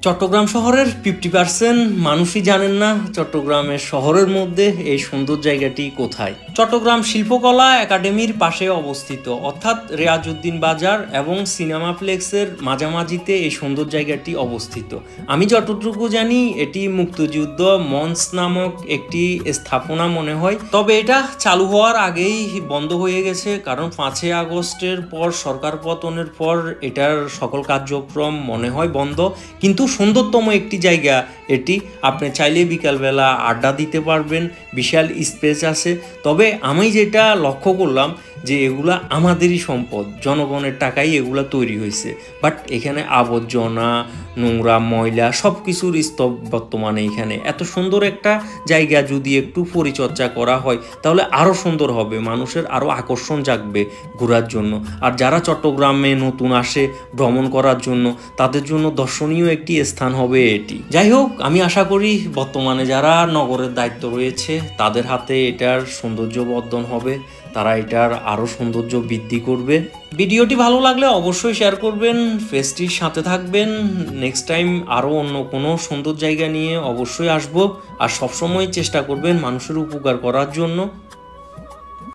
চট্টগ্রাম শহরের 50% মানুষই জানেন না চট্টগ্রামের শহরের মধ্যে এই সুন্দর জায়গাটি কোথায়। চট্টগ্রাম শিল্পকলা একাডেমির পাশে অবস্থিত, অর্থাৎ রিয়াজউদ্দিন বাজার এবং সিনেমাপ্লেক্সের মাঝামাঝিতে এই সুন্দর জায়গাটি অবস্থিত। আমি যতটুকু জানি এটি মুক্তিযুদ্ধ মঞ্চ নামক একটি স্থাপনা মনে হয়, তবে এটা চালু হওয়ার আগেই বন্ধ হয়ে গেছে, কারণ 5ই আগস্টের পর সরকার পতনের পর এটার সকল কার্যক্রম মনে হয় বন্ধ। কিন্তু সুন্দরতম একটি জায়গা এটি, আপনি চাইলে বিকালবেলা আড্ডা দিতে পারবেন, বিশাল স্পেস আছে। তবে আমি যেটা লক্ষ্য করলাম যে এগুলা আমাদেরই সম্পদ, জনগণের টাকাই এগুলা তৈরি হয়েছে, বাট এখানে আবর্জনা, নোংরা, ময়লা সব কিছুর স্তব বর্তমানে। এখানে এত সুন্দর একটা জায়গা যদি একটু পরিচর্যা করা হয় তাহলে আরও সুন্দর হবে, মানুষের আরও আকর্ষণ জাগবে ঘোরার জন্য। আর যারা চট্টগ্রামে নতুন আসে ভ্রমণ করার জন্য, তাদের জন্য দর্শনীয় একটি স্থান হবে এটি। যাই হোক, আমি আশা করি বর্তমানে যারা নগরের দায়িত্ব রয়েছে তাদের হাতে এটার সৌন্দর্য বর্ধন হবে, তারা এটার আরও সৌন্দর্য বৃদ্ধি করবে। ভিডিওটি ভালো লাগলে অবশ্যই শেয়ার করবেন, ফেসটির সাথে থাকবেন। নেক্সট টাইম আরও অন্য কোনো সুন্দর জায়গা নিয়ে অবশ্যই আসবো, আর সবসময় চেষ্টা করবেন মানুষের উপকার করার জন্য।